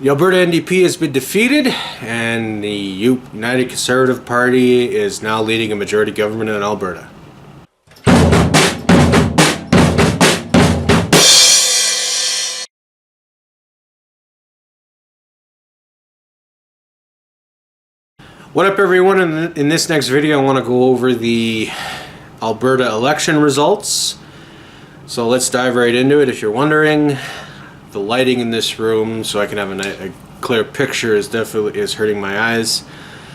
The Alberta NDP has been defeated, and the United Conservative Party is now leading a majority government in Alberta. What up, everyone? In this next video, I want to go over the Alberta election results. So let's dive right into it. If you're wondering, the lighting in this room, so I can have a clear picture, is hurting my eyes.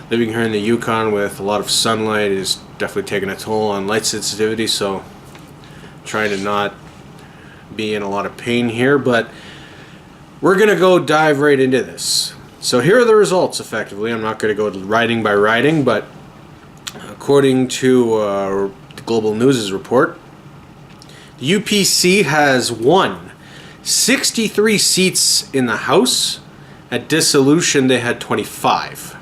Living here in the Yukon with a lot of sunlight is definitely taking a toll on light sensitivity, so I'm trying to not be in a lot of pain here, but we're gonna go dive right into this. So here are the results, effectively. I'm not going to go riding by riding, but according to the Global News' report, the UPC has won 63 seats in the House. At dissolution, they had 25.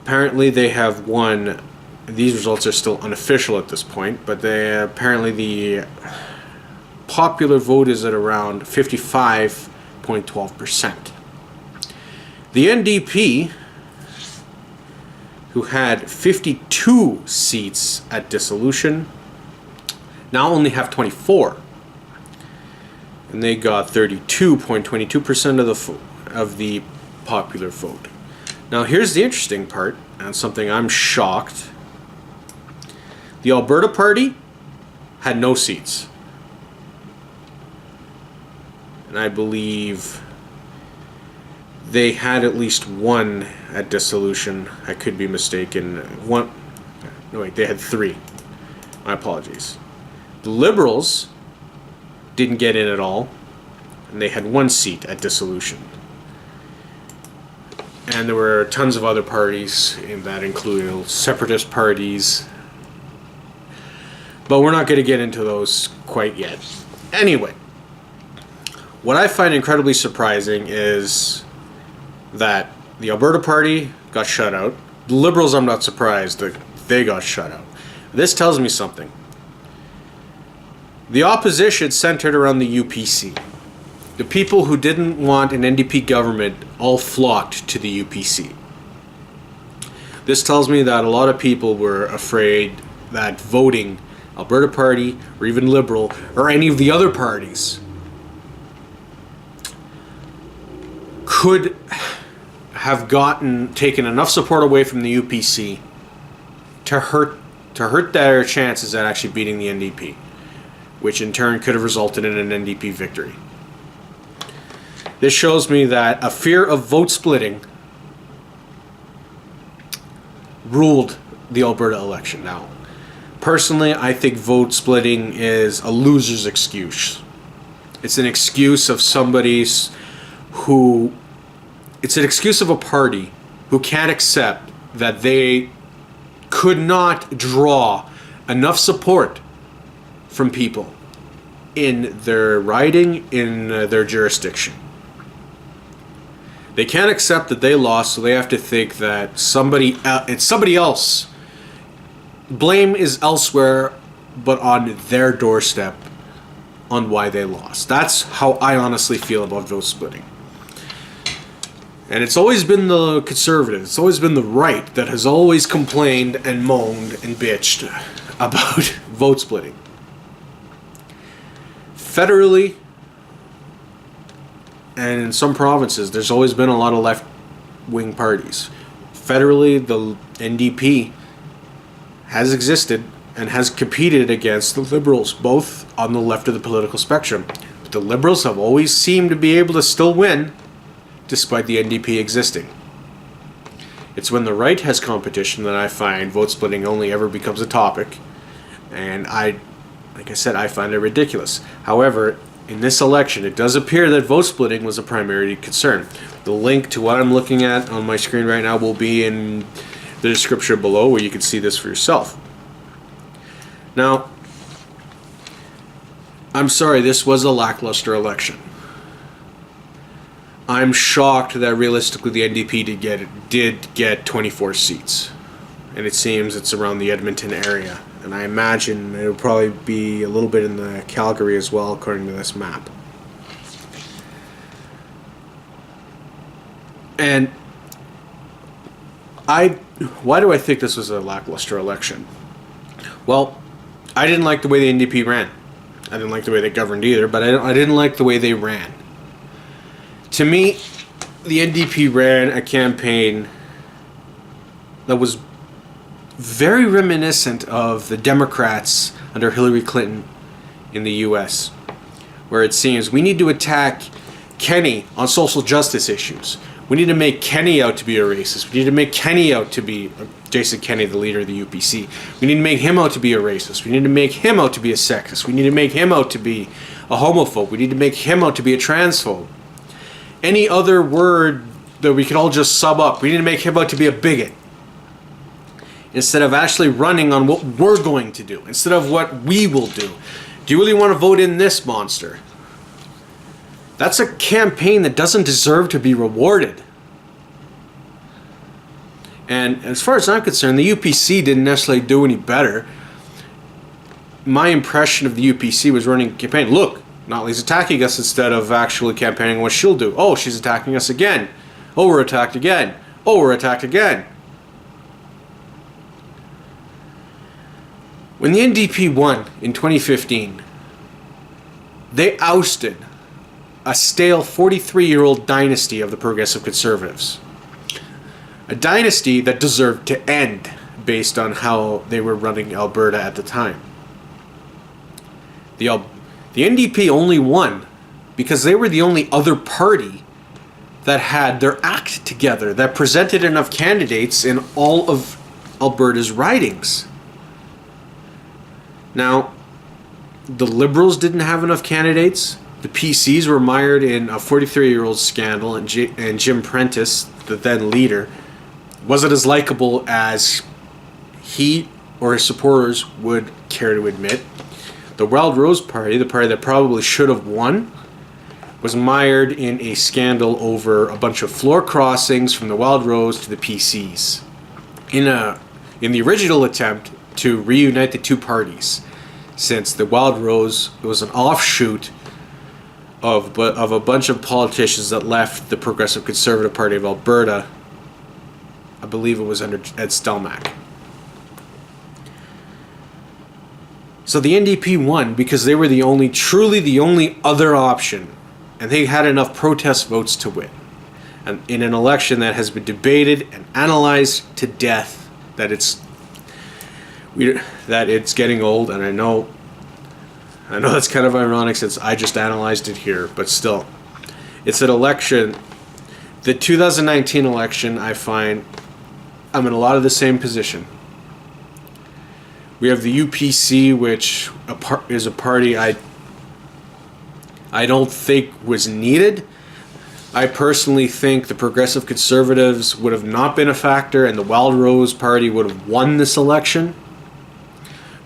Apparently, they have won. These results are still unofficial at this point, but apparently the popular vote is at around 55.12%. The NDP, who had 52 seats at dissolution, now only have 24, and they got 32.22% of the popular vote. Now here's the interesting part, and something I'm shocked. The Alberta Party had no seats, and I believe they had at least one at dissolution. I could be mistaken. They had 3. My apologies. The Liberals didn't get in at all, and they had 1 seat at dissolution. And there were tons of other parties, and that included separatist parties. But we're not going to get into those quite yet. Anyway, what I find incredibly surprising is that the Alberta Party got shut out. The Liberals, I'm not surprised that they got shut out. This tells me something. The opposition centered around the UPC. The people who didn't want an NDP government all flocked to the UPC. This tells me that a lot of people were afraid that voting Alberta Party or even Liberal or any of the other parties could have taken enough support away from the UPC to hurt their chances at actually beating the NDP, which in turn could have resulted in an NDP victory. This shows me that a fear of vote splitting ruled the Alberta election. Now, personally, I think vote splitting is a loser's excuse. It's an excuse of it's an excuse of a party who can't accept that they could not draw enough support from people in their riding, in their jurisdiction. They can't accept that they lost, so they have to think that it's somebody else. Blame is elsewhere, but on their doorstep on why they lost. That's how I honestly feel about vote splitting. And it's always been the conservative, it's always been the right that has always complained and moaned and bitched about vote splitting. Federally, and in some provinces, there's always been a lot of left-wing parties. Federally, the NDP has existed and has competed against the Liberals, both on the left of the political spectrum. But the Liberals have always seemed to be able to still win, despite the NDP existing. It's when the right has competition that I find vote splitting only ever becomes a topic, and like I said, I find it ridiculous. However, in this election, it does appear that vote splitting was a primary concern. The link to what I'm looking at on my screen right now will be in the description below, where you can see this for yourself. Now, I'm sorry, this was a lackluster election. I'm shocked that realistically the NDP did get 24 seats, and it seems it's around the Edmonton area, and I imagine it'll probably be a little bit in the Calgary as well, according to this map. And why do I think this was a lackluster election? Well, I didn't like the way the NDP ran. I didn't like the way they governed either, but I didn't like the way they ran. To me, the NDP ran a campaign that was very reminiscent of the Democrats under Hillary Clinton in the U.S., where it seems we need to attack Kenney on social justice issues. We need to make Kenney out to be a racist. We need to make Kenney out to be Jason Kenney, the leader of the UPC. We need to make him out to be a racist. We need to make him out to be a sexist. We need to make him out to be a homophobe. We need to make him out to be a transphobe. Any other word that we could all just sub up. We need to make him out to be a bigot. Instead of actually running on what we're going to do. Instead of what we will do. Do you really want to vote in this monster? That's a campaign that doesn't deserve to be rewarded. And as far as I'm concerned, the UPC didn't necessarily do any better. My impression of the UPC was running a campaign. Look, Notley's attacking us instead of actually campaigning what she'll do. Oh, she's attacking us again. Oh, we're attacked again. Oh, we're attacked again. When the NDP won in 2015, they ousted a stale 43-year-old dynasty of the Progressive Conservatives. A dynasty that deserved to end based on how they were running Alberta at the time. The NDP only won because they were the only other party that had their act together, that presented enough candidates in all of Alberta's ridings. Now, the Liberals didn't have enough candidates. The PCs were mired in a 43-year-old scandal, and Jim Prentice, the then leader, wasn't as likable as he or his supporters would care to admit. The Wild Rose Party, the party that probably should have won, was mired in a scandal over a bunch of floor crossings from the Wild Rose to the PCs. In the original attempt to reunite the two parties, since the Wild Rose was an offshoot of a bunch of politicians that left the Progressive Conservative Party of Alberta. I believe it was under Ed Stelmach. So the NDP won because they were truly the only other option, and they had enough protest votes to win. And in an election that has been debated and analyzed to death, that it's getting old, and I know that's kind of ironic since I just analyzed it here, but still, it's an election. The 2019 election, I find I'm in a lot of the same position. We have the UPC, which is a party I don't think was needed. I personally think the Progressive Conservatives would have not been a factor, and the Wild Rose Party would have won this election.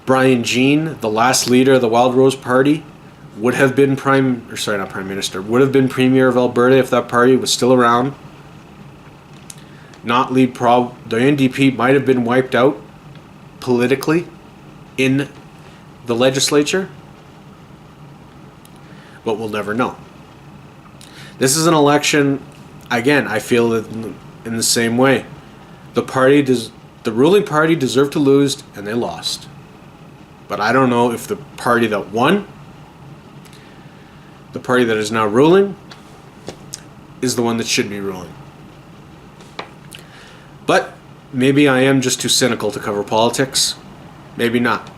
Brian Jean, the last leader of the Wild Rose Party, would have been would have been Premier of Alberta if that party was still around. Notley, the NDP might have been wiped out politically in the legislature, but we'll never know. This is an election, again, I feel it in the same way. The ruling party deserved to lose, and they lost. But I don't know if the party that won, the party that is now ruling, is the one that should be ruling. But maybe I am just too cynical to cover politics. Maybe not.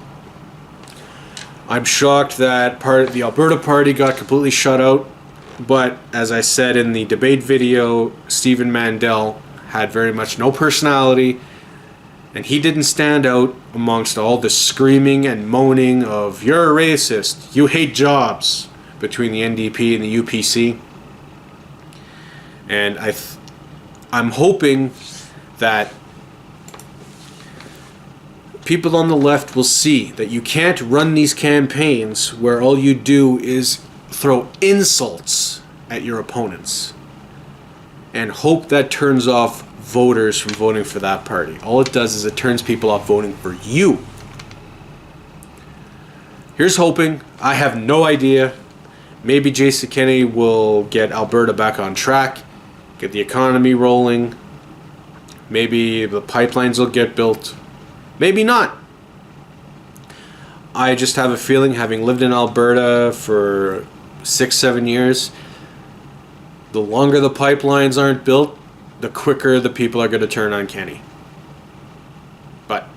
I'm shocked that the Alberta Party got completely shut out. But as I said in the debate video, Stephen Mandel had very much no personality. And he didn't stand out amongst all the screaming and moaning of, you're a racist, you hate jobs, between the NDP and the UPC. And I'm hoping that people on the left will see that you can't run these campaigns where all you do is throw insults at your opponents and hope that turns off voters from voting for that party. All it does is it turns people off voting for you. Here's hoping. I have no idea. Maybe Jason Kenney will get Alberta back on track. get the economy rolling. Maybe the pipelines will get built. Maybe not. I just have a feeling, having lived in Alberta for 6-7 years, the longer the pipelines aren't built, the quicker the people are going to turn on Kenney. But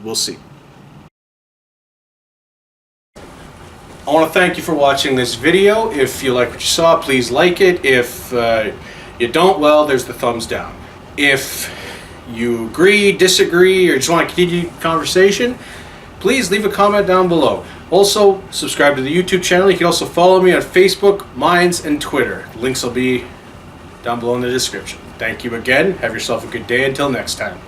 we'll see. I want to thank you for watching this video. If you like what you saw, please like it. If you don't, well, there's the thumbs down. If you agree, disagree, or just want to continue the conversation, please leave a comment down below. Also, subscribe to the YouTube channel. You can also follow me on Facebook, Minds, and Twitter. Links will be down below in the description. Thank you again. Have yourself a good day. Until next time.